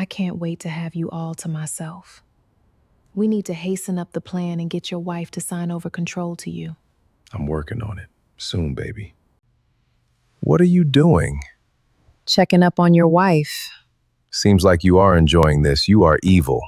I can't wait to have you all to myself. We need to hasten up the plan and get your wife to sign over control to you. I'm working on it. Soon, baby. What are you doing? Checking up on your wife. Seems like you are enjoying this. You are evil.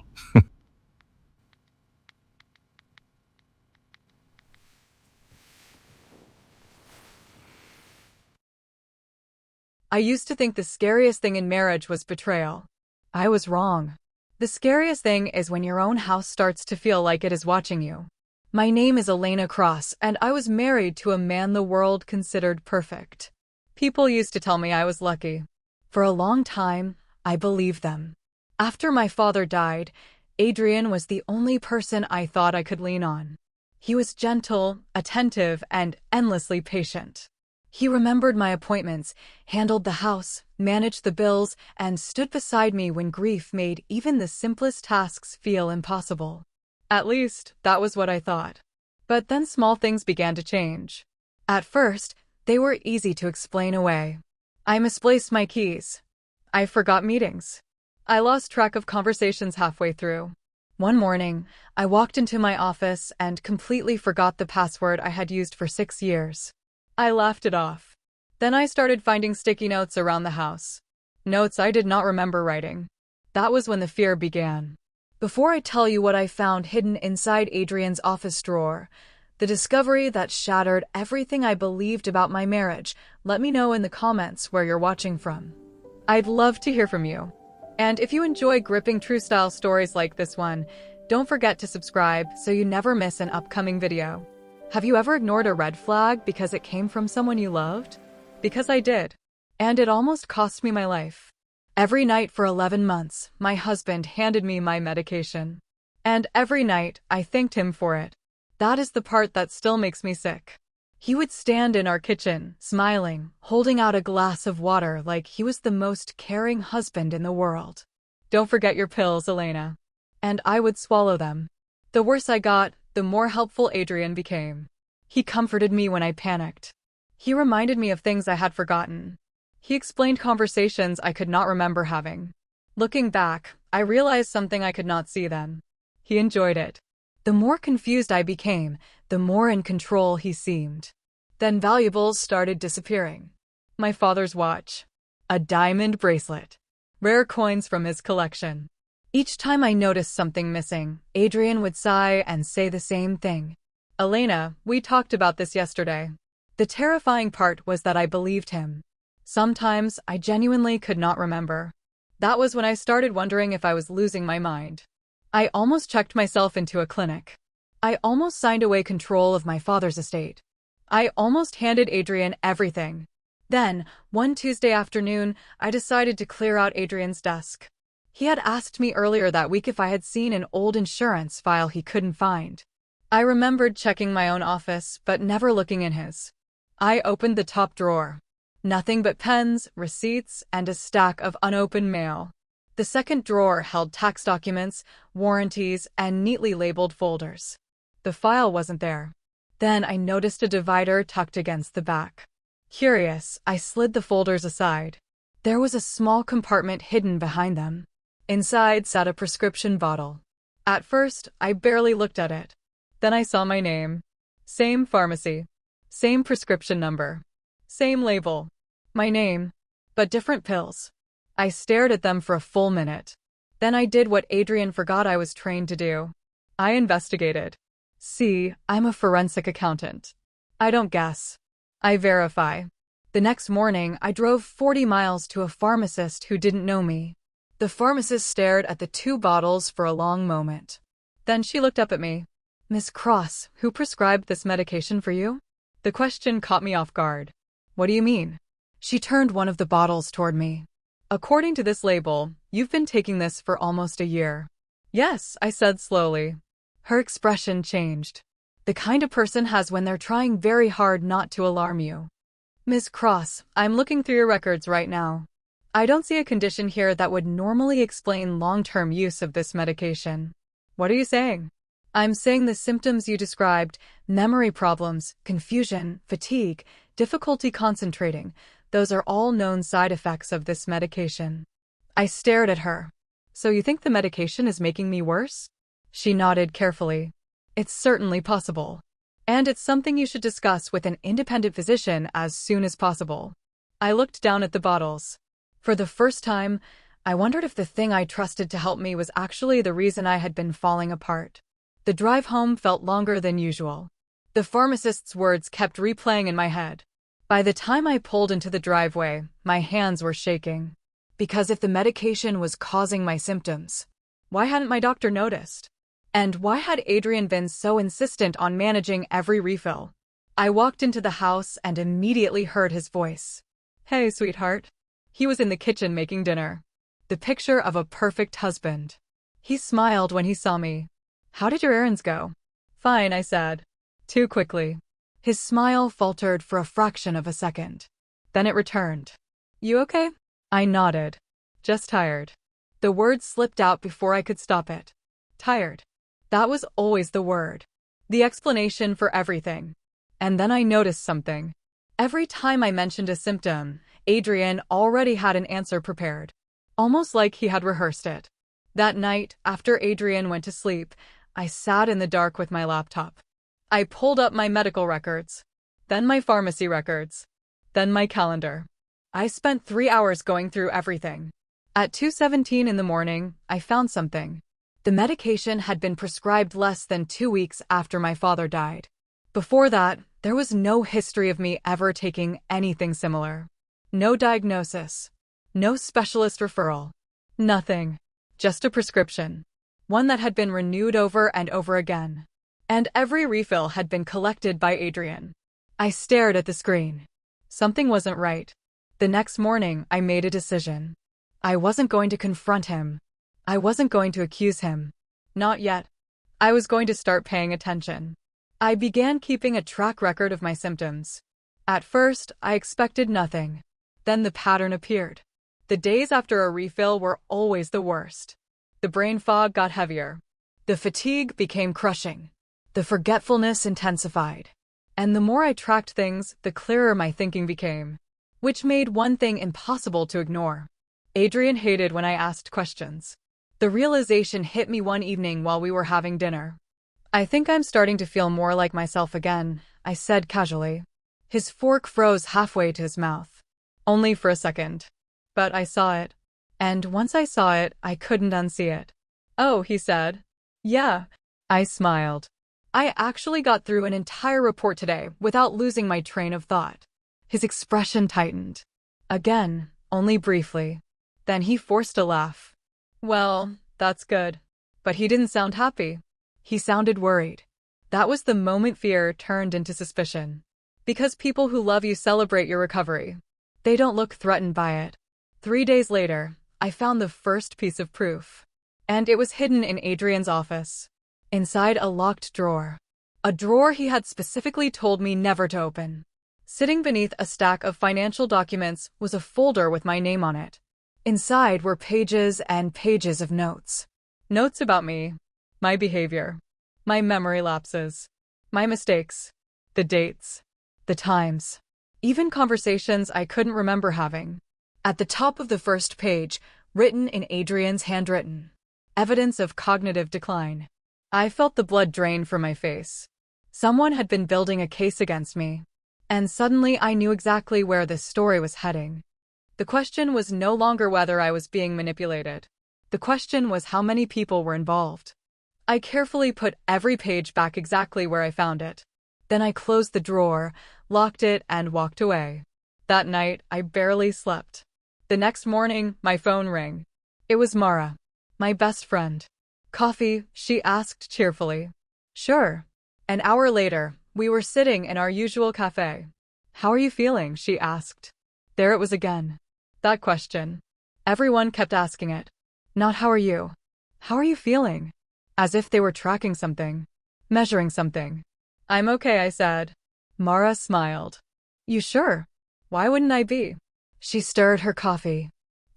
I used to think the scariest thing in marriage was betrayal. I was wrong. The scariest thing is when your own house starts to feel like it is watching you. My name is Elena Cross, and I was married to a man the world considered perfect. People used to tell me I was lucky. For a long time, I believed them. After my father died, Adrian was the only person I thought I could lean on. He was gentle, attentive, and endlessly patient. He remembered my appointments, handled the house, managed the bills, and stood beside me when grief made even the simplest tasks feel impossible. At least, that was what I thought. But then small things began to change. At first, they were easy to explain away. I misplaced my keys. I forgot meetings. I lost track of conversations halfway through. One morning, I walked into my office and completely forgot the password I had used for 6 years. I laughed it off. Then I started finding sticky notes around the house. Notes I did not remember writing. That was when the fear began. Before I tell you what I found hidden inside Adrian's office drawer, the discovery that shattered everything I believed about my marriage, let me know in the comments where you're watching from. I'd love to hear from you. And if you enjoy gripping true-style stories like this one, don't forget to subscribe so you never miss an upcoming video. Have you ever ignored a red flag because it came from someone you loved? Because I did. And it almost cost me my life. Every night for 11 months, my husband handed me my medication. And every night, I thanked him for it. That is the part that still makes me sick. He would stand in our kitchen, smiling, holding out a glass of water like he was the most caring husband in the world. Don't forget your pills, Elena. And I would swallow them. The worse I got, the more helpful Adrian became. He comforted me when I panicked. He reminded me of things I had forgotten. He explained conversations I could not remember having. Looking back, I realized something I could not see then. He enjoyed it. The more confused I became, the more in control he seemed. Then valuables started disappearing. My father's watch. A diamond bracelet. Rare coins from his collection. Each time I noticed something missing, Adrian would sigh and say the same thing. Elena, we talked about this yesterday. The terrifying part was that I believed him. Sometimes I genuinely could not remember. That was when I started wondering if I was losing my mind. I almost checked myself into a clinic. I almost signed away control of my father's estate. I almost handed Adrian everything. Then, one Tuesday afternoon, I decided to clear out Adrian's desk. He had asked me earlier that week if I had seen an old insurance file he couldn't find. I remembered checking my own office, but never looking in his. I opened the top drawer. Nothing but pens, receipts, and a stack of unopened mail. The second drawer held tax documents, warranties, and neatly labeled folders. The file wasn't there. Then I noticed a divider tucked against the back. Curious, I slid the folders aside. There was a small compartment hidden behind them. Inside sat a prescription bottle. At first, I barely looked at it. Then I saw my name. Same pharmacy. Same prescription number. Same label. My name. But different pills. I stared at them for a full minute. Then I did what Adrian forgot I was trained to do. I investigated. See, I'm a forensic accountant. I don't guess. I verify. The next morning, I drove 40 miles to a pharmacist who didn't know me. The pharmacist stared at the 2 bottles for a long moment. Then she looked up at me. Miss Cross, who prescribed this medication for you? The question caught me off guard. What do you mean? She turned one of the bottles toward me. According to this label, you've been taking this for almost a year. Yes, I said slowly. Her expression changed. The kind a person has when they're trying very hard not to alarm you. Miss Cross, I'm looking through your records right now. I don't see a condition here that would normally explain long-term use of this medication. What are you saying? I'm saying the symptoms you described, memory problems, confusion, fatigue, difficulty concentrating, those are all known side effects of this medication. I stared at her. So you think the medication is making me worse? She nodded carefully. It's certainly possible. And it's something you should discuss with an independent physician as soon as possible. I looked down at the bottles. For the first time, I wondered if the thing I trusted to help me was actually the reason I had been falling apart. The drive home felt longer than usual. The pharmacist's words kept replaying in my head. By the time I pulled into the driveway, my hands were shaking. Because if the medication was causing my symptoms, why hadn't my doctor noticed? And why had Adrian been so insistent on managing every refill? I walked into the house and immediately heard his voice. Hey, sweetheart. He was in the kitchen making dinner. The picture of a perfect husband. He smiled when he saw me. How did your errands go? Fine, I said. Too quickly. His smile faltered for a fraction of a second. Then it returned. You okay? I nodded. Just tired. The word slipped out before I could stop it. Tired. That was always the word. The explanation for everything. And then I noticed something. Every time I mentioned a symptom, Adrian already had an answer prepared. Almost like he had rehearsed it. That night, after Adrian went to sleep, I sat in the dark with my laptop. I pulled up my medical records, then my pharmacy records, then my calendar. I spent 3 hours going through everything. At 2:17 in the morning, I found something. The medication had been prescribed less than 2 weeks after my father died. Before that, there was no history of me ever taking anything similar. No diagnosis. No specialist referral. Nothing. Just a prescription. One that had been renewed over and over again. And every refill had been collected by Adrian. I stared at the screen. Something wasn't right. The next morning, I made a decision. I wasn't going to confront him. I wasn't going to accuse him. Not yet. I was going to start paying attention. I began keeping a track record of my symptoms. At first, I expected nothing. Then the pattern appeared. The days after a refill were always the worst. The brain fog got heavier. The fatigue became crushing. The forgetfulness intensified. And the more I tracked things, the clearer my thinking became. Which made one thing impossible to ignore. Adrian hated when I asked questions. The realization hit me one evening while we were having dinner. I think I'm starting to feel more like myself again, I said casually. His fork froze halfway to his mouth. Only for a second. But I saw it. And once I saw it, I couldn't unsee it. Oh, he said. Yeah. I smiled. I actually got through an entire report today without losing my train of thought. His expression tightened. Again, only briefly. Then he forced a laugh. Well, that's good. But he didn't sound happy. He sounded worried. That was the moment fear turned into suspicion. Because people who love you celebrate your recovery. They don't look threatened by it. 3 days later, I found the first piece of proof. And it was hidden in Adrian's office. Inside a locked drawer. A drawer he had specifically told me never to open. Sitting beneath a stack of financial documents was a folder with my name on it. Inside were pages and pages of notes. Notes about me, my behavior, my memory lapses, my mistakes, the dates, the times, even conversations I couldn't remember having. At the top of the first page, written in Adrian's handwritten, evidence of cognitive decline. I felt the blood drain from my face. Someone had been building a case against me. And suddenly I knew exactly where this story was heading. The question was no longer whether I was being manipulated. The question was how many people were involved. I carefully put every page back exactly where I found it. Then I closed the drawer, locked it, and walked away. That night, I barely slept. The next morning, my phone rang. It was Mara, my best friend. Coffee, she asked cheerfully. Sure. An hour later, we were sitting in our usual cafe. How are you feeling? She asked. There it was again. That question. Everyone kept asking it. Not how are you? How are you feeling? As if they were tracking something. Measuring something. I'm okay, I said. Mara smiled. You sure? Why wouldn't I be? She stirred her coffee.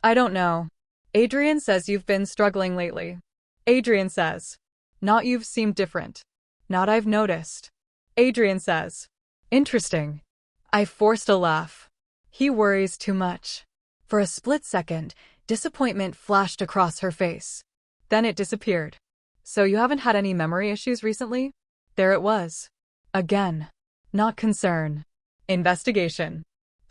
I don't know. Adrian says you've been struggling lately. Adrian says. Not you've seemed different. Not I've noticed. Adrian says. Interesting. I forced a laugh. He worries too much. For a split second, Disappointment flashed across her face. Then it disappeared. So you haven't had any memory issues recently? There it was. Again. Not concern. Investigation.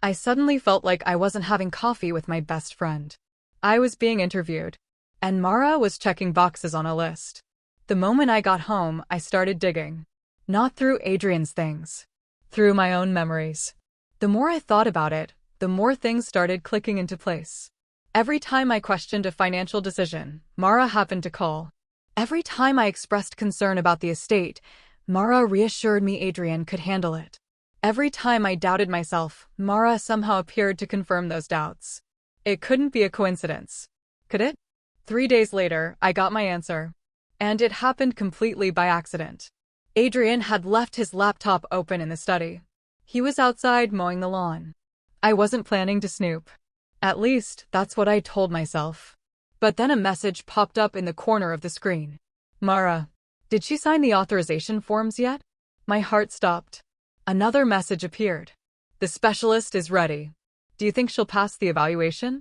I suddenly felt like I wasn't having coffee with my best friend. I was being interviewed, and Mara was checking boxes on a list. The moment I got home, I started digging. Not through Adrian's things. Through my own memories. The more I thought about it, the more things started clicking into place. Every time I questioned a financial decision, Mara happened to call. Every time I expressed concern about the estate, Mara reassured me Adrian could handle it. Every time I doubted myself, Mara somehow appeared to confirm those doubts. It couldn't be a coincidence. Could it? 3 days later, I got my answer. And it happened completely by accident. Adrian had left his laptop open in the study. He was outside mowing the lawn. I wasn't planning to snoop. At least, that's what I told myself. But then a message popped up in the corner of the screen. Mara. Did she sign the authorization forms yet? My heart stopped. Another message appeared. The specialist is ready. Do you think she'll pass the evaluation?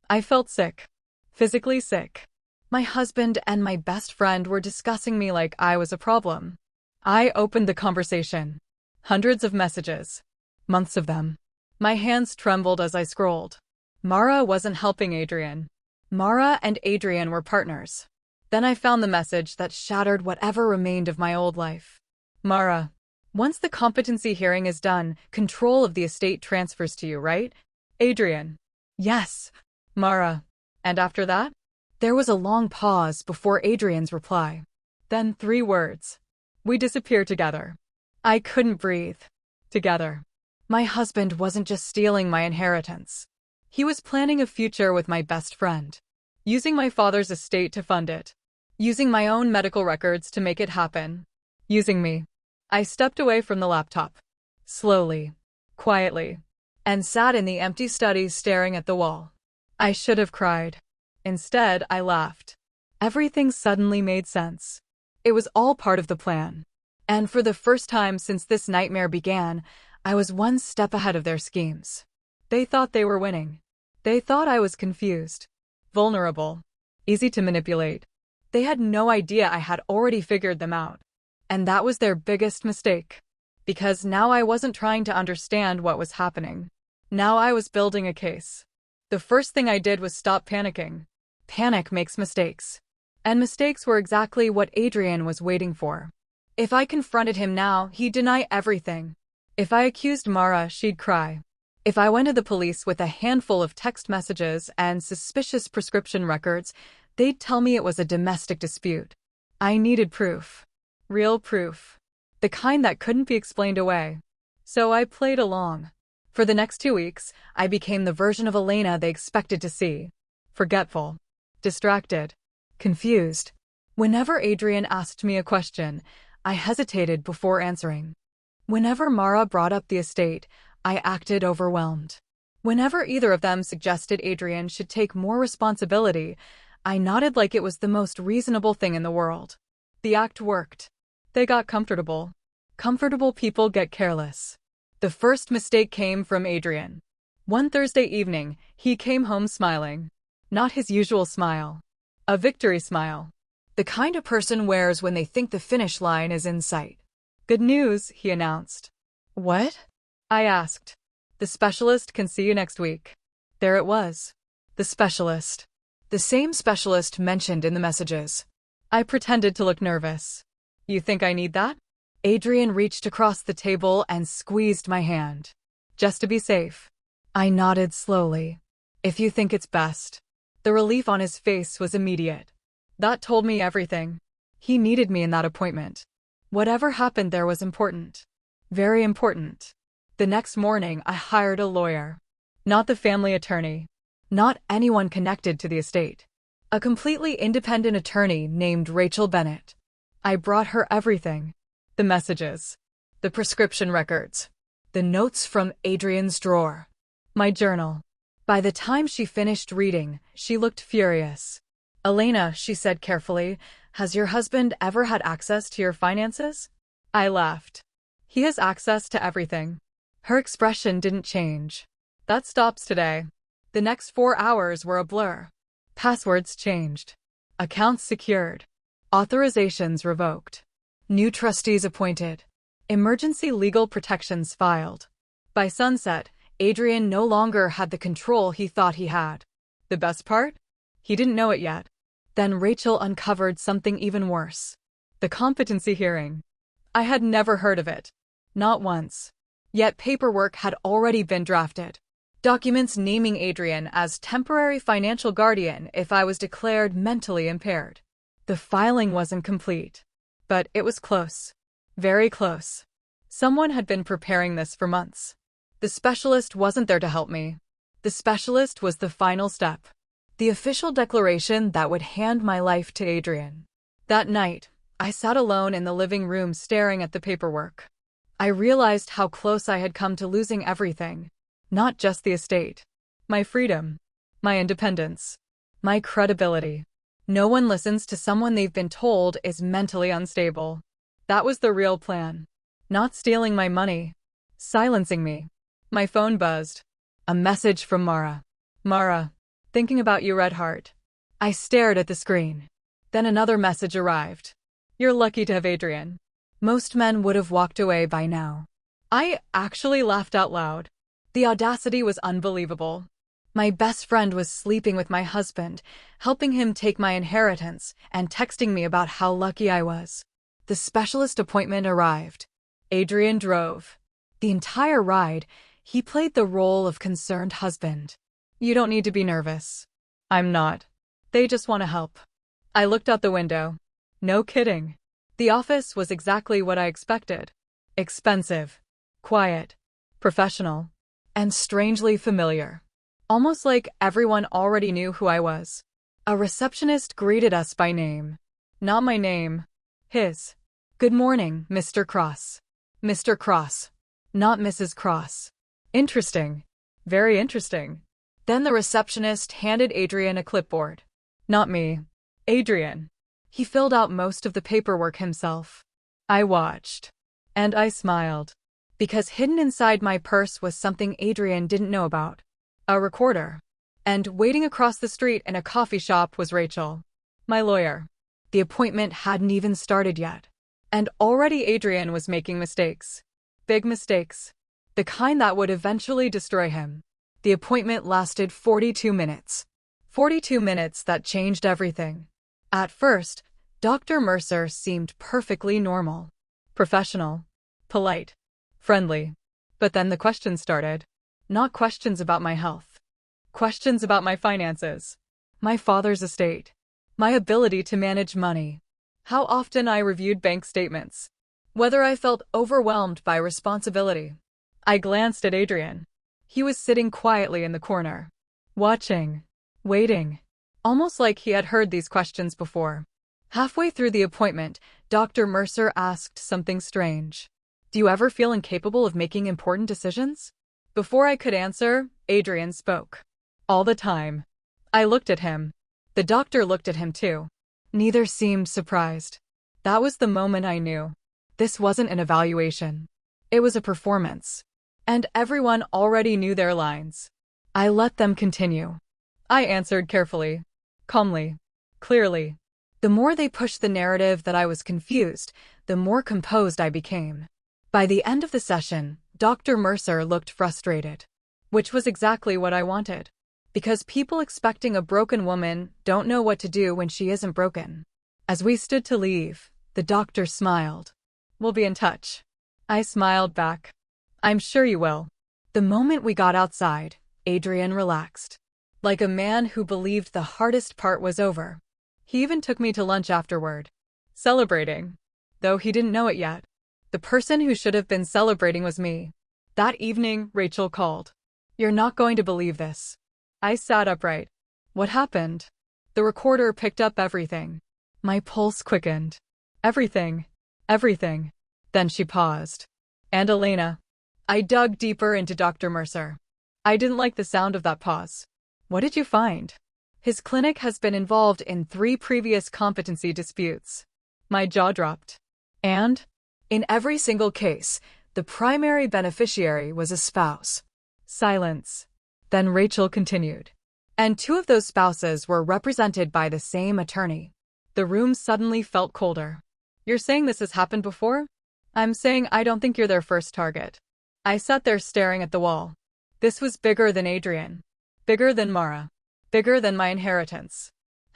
I felt sick. Physically sick. My husband and my best friend were discussing me like I was a problem. I opened the conversation. Hundreds of messages. Months of them. My hands trembled as I scrolled. Mara wasn't helping Adrian. Mara and Adrian were partners. Then I found the message that shattered whatever remained of my old life. Mara. Once the competency hearing is done, control of the estate transfers to you, right? Adrian. Yes. Mara. And after that? There was a long pause before Adrian's reply. Then 3 words. We disappear together. I couldn't breathe. Together. My husband wasn't just stealing my inheritance. He was planning a future with my best friend. Using my father's estate to fund it. Using my own medical records to make it happen. Using me. I stepped away from the laptop. Slowly. Quietly. And sat in the empty study staring at the wall. I should have cried. Instead, I laughed. Everything suddenly made sense. It was all part of the plan. And for the first time since this nightmare began, I was one step ahead of their schemes. They thought they were winning. They thought I was confused. Vulnerable. Easy to manipulate. They had no idea I had already figured them out. And that was their biggest mistake. Because now I wasn't trying to understand what was happening. Now I was building a case. The first thing I did was stop panicking. Panic makes mistakes. And mistakes were exactly what Adrian was waiting for. If I confronted him now, he'd deny everything. If I accused Mara, she'd cry. If I went to the police with a handful of text messages and suspicious prescription records, they'd tell me it was a domestic dispute. I needed proof. Real proof. The kind that couldn't be explained away. So I played along. For the next 2 weeks, I became the version of Elena they expected to see. Forgetful. Distracted. Confused. Whenever Adrian asked me a question, I hesitated before answering. Whenever Mara brought up the estate, I acted overwhelmed. Whenever either of them suggested Adrian should take more responsibility, I nodded like it was the most reasonable thing in the world. The act worked. They got comfortable. Comfortable people get careless. The first mistake came from Adrian. One Thursday evening, he came home smiling. Not his usual smile. A victory smile. The kind a person wears when they think the finish line is in sight. Good news, he announced. What? I asked. The specialist can see you next week. There it was. The specialist. The same specialist mentioned in the messages. I pretended to look nervous. You think I need that? Adrian reached across the table and squeezed my hand. Just to be safe. I nodded slowly. If you think it's best. The relief on his face was immediate. That told me everything. He needed me in that appointment. Whatever happened there was important. Very important. The next morning, I hired a lawyer. Not the family attorney. Not anyone connected to the estate. A completely independent attorney named Rachel Bennett. I brought her everything. The messages. The prescription records. The notes from Adrian's drawer. My journal. By the time she finished reading, she looked furious. Elena, she said carefully, has your husband ever had access to your finances? I laughed. He has access to everything. Her expression didn't change. That stops today. The next 4 hours were a blur. Passwords changed. Accounts secured. Authorizations revoked. New trustees appointed. Emergency legal protections filed. By sunset, Adrian no longer had the control he thought he had. The best part? He didn't know it yet. Then Rachel uncovered something even worse. The competency hearing. I had never heard of it. Not once. Yet paperwork had already been drafted. Documents naming Adrian as temporary financial guardian if I was declared mentally impaired. The filing wasn't complete. But it was close. Very close. Someone had been preparing this for months. The specialist wasn't there to help me. The specialist was the final step. The official declaration that would hand my life to Adrian. That night, I sat alone in the living room staring at the paperwork. I realized how close I had come to losing everything. Not just the estate. My freedom. My independence. My credibility. No one listens to someone they've been told is mentally unstable. That was the real plan. Not stealing my money. Silencing me. My phone buzzed. A message from Mara. Mara, thinking about you, Red Heart. I stared at the screen. Then another message arrived. You're lucky to have Adrian. Most men would have walked away by now. I actually laughed out loud. The audacity was unbelievable. My best friend was sleeping with my husband, helping him take my inheritance, and texting me about how lucky I was. The specialist appointment arrived. Adrian drove. The entire ride, he played the role of concerned husband. You don't need to be nervous. I'm not. They just want to help. I looked out the window. No kidding. The office was exactly what I expected. Expensive. Quiet. Professional. And strangely familiar. Almost like everyone already knew who I was. A receptionist greeted us by name. Not my name. His. Good morning, Mr. Cross. Mr. Cross. Not Mrs. Cross. Interesting. Very interesting. Then the receptionist handed Adrian a clipboard. Not me. Adrian. He filled out most of the paperwork himself. I watched. And I smiled. Because hidden inside my purse was something Adrian didn't know about. A recorder. And waiting across the street in a coffee shop was Rachel. My lawyer. The appointment hadn't even started yet. And already Adrian was making mistakes. Big mistakes. The kind that would eventually destroy him. The appointment lasted 42 minutes. 42 minutes that changed everything. At first, Dr. Mercer seemed perfectly normal. Professional. Polite. Friendly. But then the questions started. Not questions about my health. Questions about my finances. My father's estate. My ability to manage money. How often I reviewed bank statements. Whether I felt overwhelmed by responsibility. I glanced at Adrian. He was sitting quietly in the corner. Watching. Waiting. Almost like he had heard these questions before. Halfway through the appointment, Dr. Mercer asked something strange. Do you ever feel incapable of making important decisions? Before I could answer, Adrian spoke. All the time. I looked at him. The doctor looked at him too. Neither seemed surprised. That was the moment I knew. This wasn't an evaluation. It was a performance. And everyone already knew their lines. I let them continue. I answered carefully. Calmly. Clearly. The more they pushed the narrative that I was confused, the more composed I became. By the end of the session, Dr. Mercer looked frustrated. Which was exactly what I wanted. Because people expecting a broken woman don't know what to do when she isn't broken. As we stood to leave, the doctor smiled. We'll be in touch. I smiled back. I'm sure you will. The moment we got outside, Adrian relaxed. Like a man who believed the hardest part was over. He even took me to lunch afterward. Celebrating. Though he didn't know it yet. The person who should have been celebrating was me. That evening, Rachel called. You're not going to believe this. I sat upright. What happened? The recorder picked up everything. My pulse quickened. Everything. Everything. Then she paused. And Elena. I dug deeper into Dr. Mercer. I didn't like the sound of that pause. What did you find? His clinic has been involved in 3 previous competency disputes. My jaw dropped. And? In every single case, the primary beneficiary was a spouse. Silence. Then Rachel continued. And two of those spouses were represented by the same attorney. The room suddenly felt colder. You're saying this has happened before? I'm saying I don't think you're their first target. I sat there staring at the wall. This was bigger than Adrian. Bigger than Mara. Bigger than my inheritance.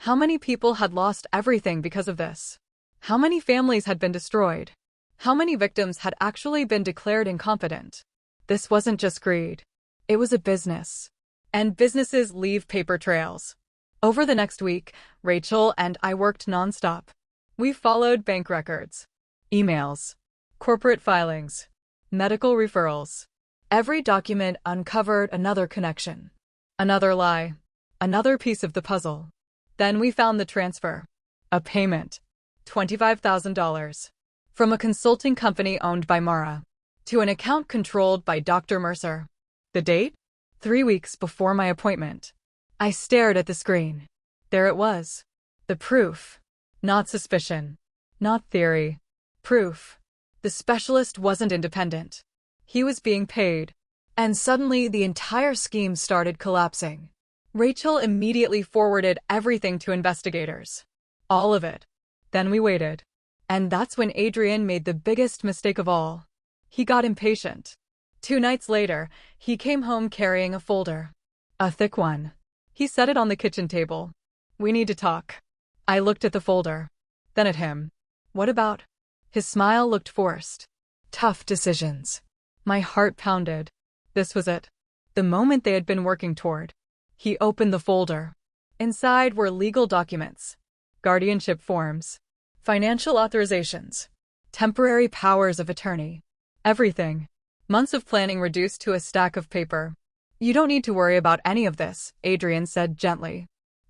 How many people had lost everything because of this? How many families had been destroyed? How many victims had actually been declared incompetent? This wasn't just greed. It was a business. And businesses leave paper trails. Over the next week, Rachel and I worked nonstop. We followed bank records, emails, corporate filings, medical referrals. Every document uncovered another connection, another lie, another piece of the puzzle. Then we found the transfer, a payment, $25,000, from a consulting company owned by Mara, to an account controlled by Dr. Mercer. The date? 3 weeks before my appointment. I stared at the screen. There it was. The proof. Not suspicion. Not theory. Proof. The specialist wasn't independent. He was being paid. And suddenly the entire scheme started collapsing. Rachel immediately forwarded everything to investigators. All of it. Then we waited. And that's when Adrian made the biggest mistake of all. He got impatient. 2 nights later, he came home carrying a folder. A thick one. He set it on the kitchen table. We need to talk. I looked at the folder. Then at him. What about? His smile looked forced. Tough decisions. My heart pounded. This was it. The moment they had been working toward. He opened the folder. Inside were legal documents, guardianship forms, financial authorizations, temporary powers of attorney. Everything. Months of planning reduced to a stack of paper. You don't need to worry about any of this, Adrian said gently.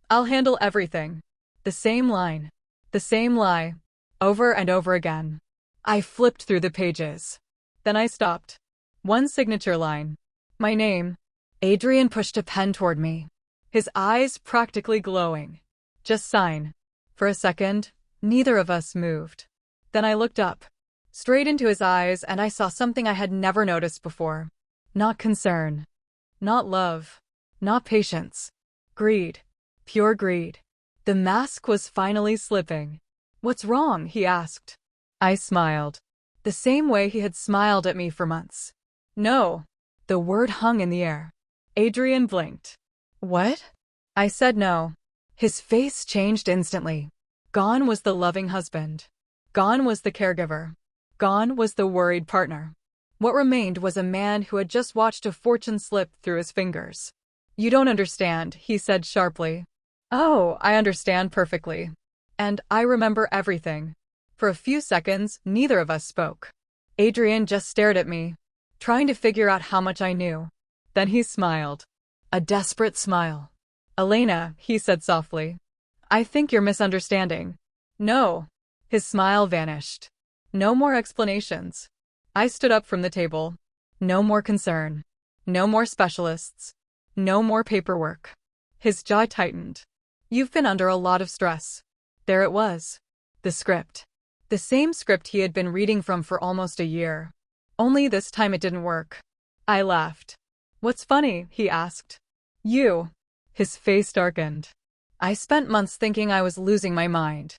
I'll handle everything. The same line. The same lie. Over and over again. I flipped through the pages. Then I stopped. One signature line. My name. Adrian pushed a pen toward me. His eyes practically glowing. Just sign. For a second, neither of us moved. Then I looked up. Straight into his eyes, and I saw something I had never noticed before. Not concern. Not love. Not patience. Greed. Pure greed. The mask was finally slipping. What's wrong? He asked. I smiled. The same way he had smiled at me for months. No. The word hung in the air. Adrian blinked. What? I said no. His face changed instantly. Gone was the loving husband. Gone was the caregiver. Gone was the worried partner. What remained was a man who had just watched a fortune slip through his fingers. You don't understand, he said sharply. Oh, I understand perfectly. And I remember everything. For a few seconds, neither of us spoke. Adrian just stared at me, trying to figure out how much I knew. Then he smiled. A desperate smile. Elena, he said softly. I think you're misunderstanding. No. His smile vanished. No more explanations. I stood up from the table. No more concern. No more specialists. No more paperwork. His jaw tightened. You've been under a lot of stress. There it was. The script. The same script he had been reading from for almost a year. Only this time it didn't work. I laughed. What's funny? He asked. You. His face darkened. I spent months thinking I was losing my mind.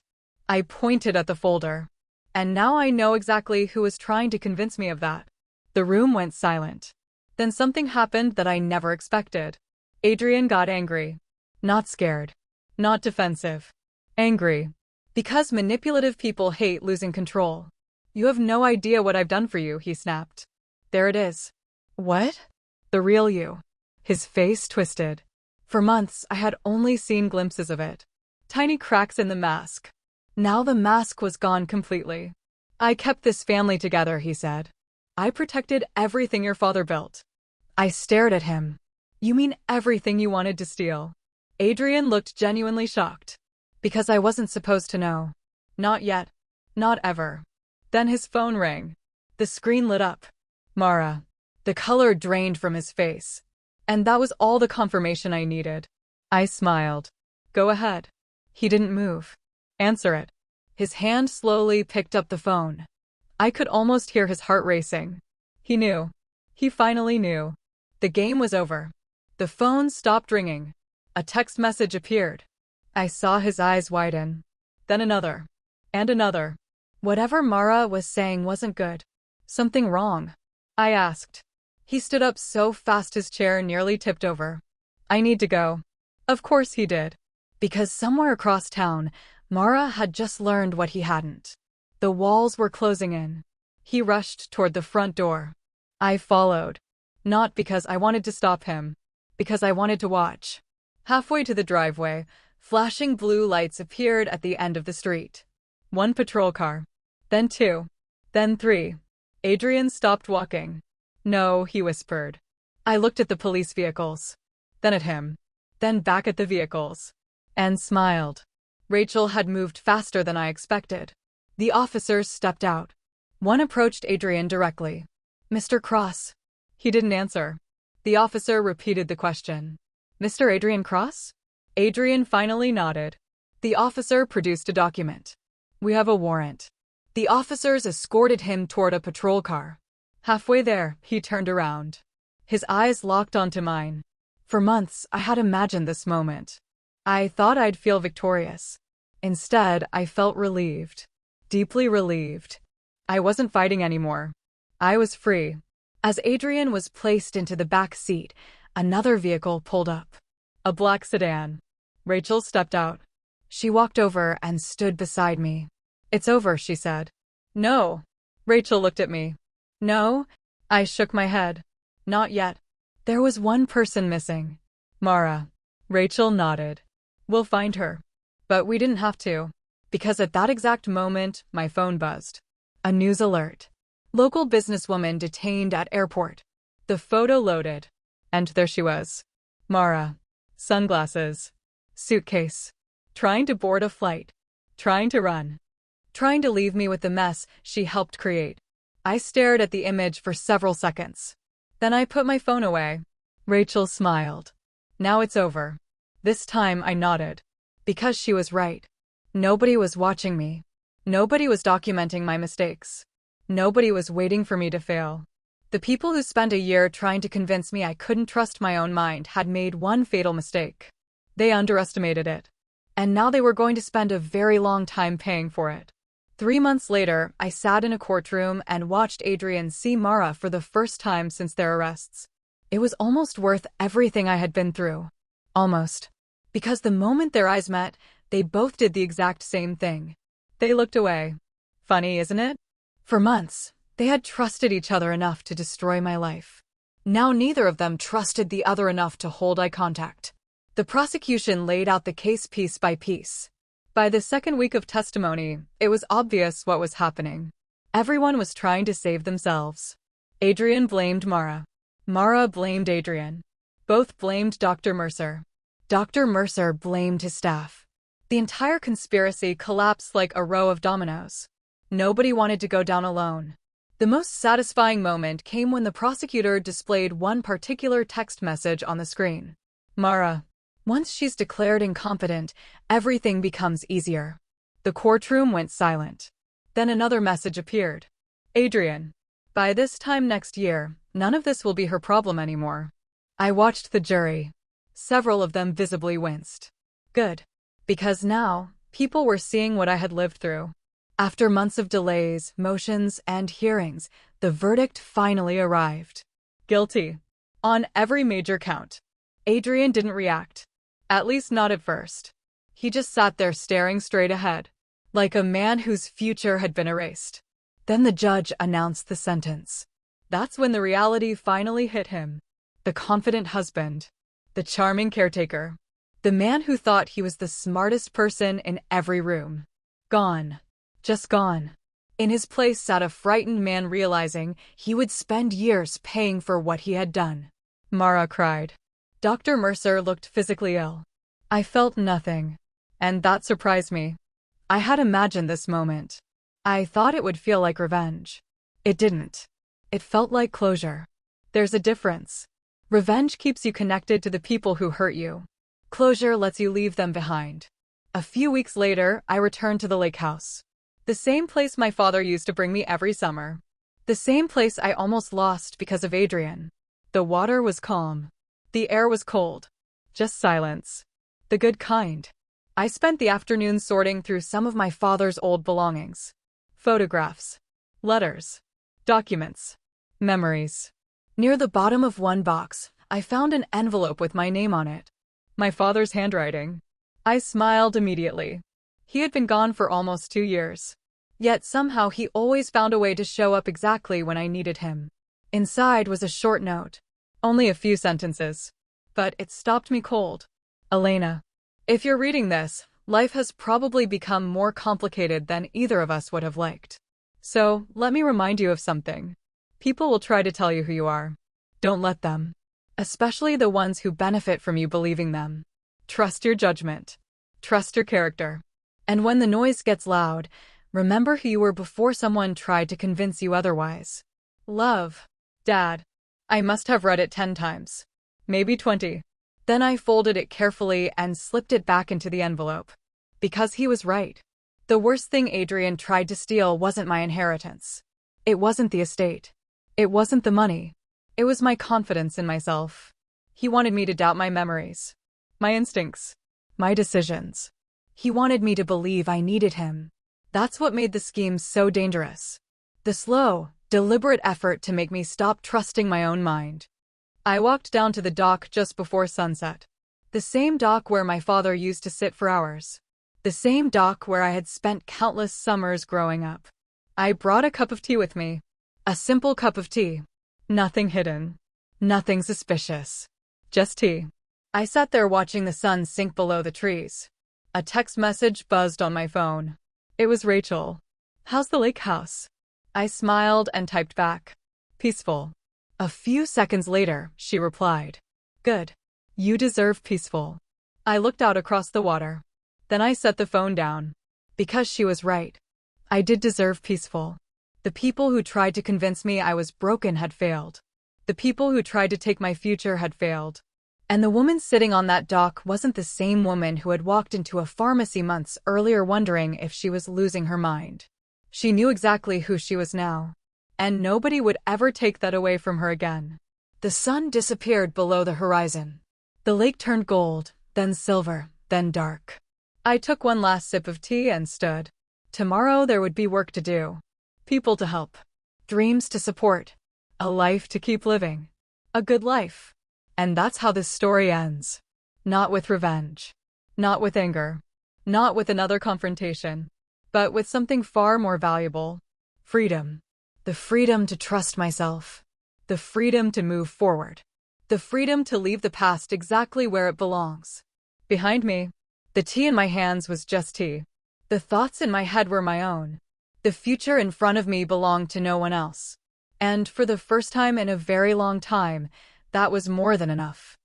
I pointed at the folder. And now I know exactly who was trying to convince me of that. The room went silent. Then something happened that I never expected. Adrian got angry. Not scared. Not defensive. Angry. Because manipulative people hate losing control. You have no idea what I've done for you, he snapped. There it is. What? The real you. His face twisted. For months, I had only seen glimpses of it. Tiny cracks in the mask. Now the mask was gone completely. I kept this family together, he said. I protected everything your father built. I stared at him. You mean everything you wanted to steal? Adrian looked genuinely shocked. Because I wasn't supposed to know. Not yet. Not ever. Then his phone rang. The screen lit up. Mara. The color drained from his face. And that was all the confirmation I needed. I smiled. Go ahead. He didn't move. Answer it. His hand slowly picked up the phone. I could almost hear his heart racing. He knew. He finally knew. The game was over. The phone stopped ringing. A text message appeared. I saw his eyes widen. Then another. And another. Whatever Mara was saying wasn't good. Something wrong? I asked. He stood up so fast his chair nearly tipped over. I need to go. Of course he did. Because somewhere across town, Mara had just learned what he hadn't. The walls were closing in. He rushed toward the front door. I followed. Not because I wanted to stop him. Because I wanted to watch. Halfway to the driveway, flashing blue lights appeared at the end of the street. One patrol car. Then two. Then three. Adrian stopped walking. No, he whispered. I looked at the police vehicles. Then at him. Then back at the vehicles. And smiled. Rachel had moved faster than I expected. The officers stepped out. One approached Adrian directly. Mr. Cross. He didn't answer. The officer repeated the question. Mr. Adrian Cross? Adrian finally nodded. The officer produced a document. We have a warrant. The officers escorted him toward a patrol car. Halfway there, he turned around. His eyes locked onto mine. For months, I had imagined this moment. I thought I'd feel victorious. Instead, I felt relieved. Deeply relieved. I wasn't fighting anymore. I was free. As Adrian was placed into the back seat, another vehicle pulled up. A black sedan. Rachel stepped out. She walked over and stood beside me. It's over, she said. No. Rachel looked at me. No? I shook my head. Not yet. There was one person missing. Mara. Rachel nodded. We'll find her. But we didn't have to. Because at that exact moment, my phone buzzed. A news alert. Local businesswoman detained at airport. The photo loaded. And there she was. Mara. Sunglasses. Suitcase. Trying to board a flight. Trying to run. Trying to leave me with the mess she helped create. I stared at the image for several seconds. Then I put my phone away. Rachel smiled. Now it's over. This time I nodded. Because she was right. Nobody was watching me. Nobody was documenting my mistakes. Nobody was waiting for me to fail. The people who spent a year trying to convince me I couldn't trust my own mind had made one fatal mistake. They underestimated it. And now they were going to spend a very long time paying for it. 3 months later, I sat in a courtroom and watched Adrian see Mara for the first time since their arrests. It was almost worth everything I had been through. Almost. Because the moment their eyes met, they both did the exact same thing. They looked away. Funny, isn't it? For months, they had trusted each other enough to destroy my life. Now neither of them trusted the other enough to hold eye contact. The prosecution laid out the case piece by piece. By the second week of testimony, it was obvious what was happening. Everyone was trying to save themselves. Adrian blamed Mara. Mara blamed Adrian. Both blamed Dr. Mercer. Dr. Mercer blamed his staff. The entire conspiracy collapsed like a row of dominoes. Nobody wanted to go down alone. The most satisfying moment came when the prosecutor displayed one particular text message on the screen. Mara. Once she's declared incompetent, everything becomes easier. The courtroom went silent. Then another message appeared. Adrian. By this time next year, none of this will be her problem anymore. I watched the jury. Several of them visibly winced. Good. Because now, people were seeing what I had lived through. After months of delays, motions, and hearings, the verdict finally arrived. Guilty. On every major count. Adrian didn't react. At least not at first. He just sat there staring straight ahead, like a man whose future had been erased. Then the judge announced the sentence. That's when the reality finally hit him. The confident husband. The charming caretaker. The man who thought he was the smartest person in every room. Gone. Just gone. In his place sat a frightened man realizing he would spend years paying for what he had done. Mara cried. Dr. Mercer looked physically ill. I felt nothing. And that surprised me. I had imagined this moment. I thought it would feel like revenge. It didn't. It felt like closure. There's a difference. Revenge keeps you connected to the people who hurt you. Closure lets you leave them behind. A few weeks later, I returned to the lake house. The same place my father used to bring me every summer. The same place I almost lost because of Adrian. The water was calm. The air was cold. Just silence. The good kind. I spent the afternoon sorting through some of my father's old belongings. Photographs, letters, documents, memories. Near the bottom of one box, I found an envelope with my name on it. My father's handwriting. I smiled immediately. He had been gone for almost 2 years. Yet somehow he always found a way to show up exactly when I needed him. Inside was a short note. Only a few sentences. But it stopped me cold. Elena, if you're reading this, life has probably become more complicated than either of us would have liked. So, let me remind you of something. People will try to tell you who you are. Don't let them. Especially the ones who benefit from you believing them. Trust your judgment. Trust your character. And when the noise gets loud, remember who you were before someone tried to convince you otherwise. Love. Dad. I must have read it 10 times. Maybe 20. Then I folded it carefully and slipped it back into the envelope. Because he was right. The worst thing Adrian tried to steal wasn't my inheritance. It wasn't the estate. It wasn't the money. It was my confidence in myself. He wanted me to doubt my memories, my instincts, my decisions. He wanted me to believe I needed him. That's what made the scheme so dangerous. The slow, deliberate effort to make me stop trusting my own mind. I walked down to the dock just before sunset. The same dock where my father used to sit for hours. The same dock where I had spent countless summers growing up. I brought a cup of tea with me. A simple cup of tea. Nothing hidden. Nothing suspicious. Just tea. I sat there watching the sun sink below the trees. A text message buzzed on my phone. It was Rachel. How's the lake house? I smiled and typed back. Peaceful. A few seconds later, she replied. Good. You deserve peaceful. I looked out across the water. Then I set the phone down. Because she was right. I did deserve peaceful. The people who tried to convince me I was broken had failed. The people who tried to take my future had failed. And the woman sitting on that dock wasn't the same woman who had walked into a pharmacy months earlier wondering if she was losing her mind. She knew exactly who she was now. And nobody would ever take that away from her again. The sun disappeared below the horizon. The lake turned gold, then silver, then dark. I took one last sip of tea and stood. Tomorrow there would be work to do. People to help. Dreams to support. A life to keep living. A good life. And that's how this story ends. Not with revenge. Not with anger. Not with another confrontation. But with something far more valuable. Freedom. The freedom to trust myself. The freedom to move forward. The freedom to leave the past exactly where it belongs. Behind me, the tea in my hands was just tea. The thoughts in my head were my own. The future in front of me belonged to no one else. And for the first time in a very long time, that was more than enough.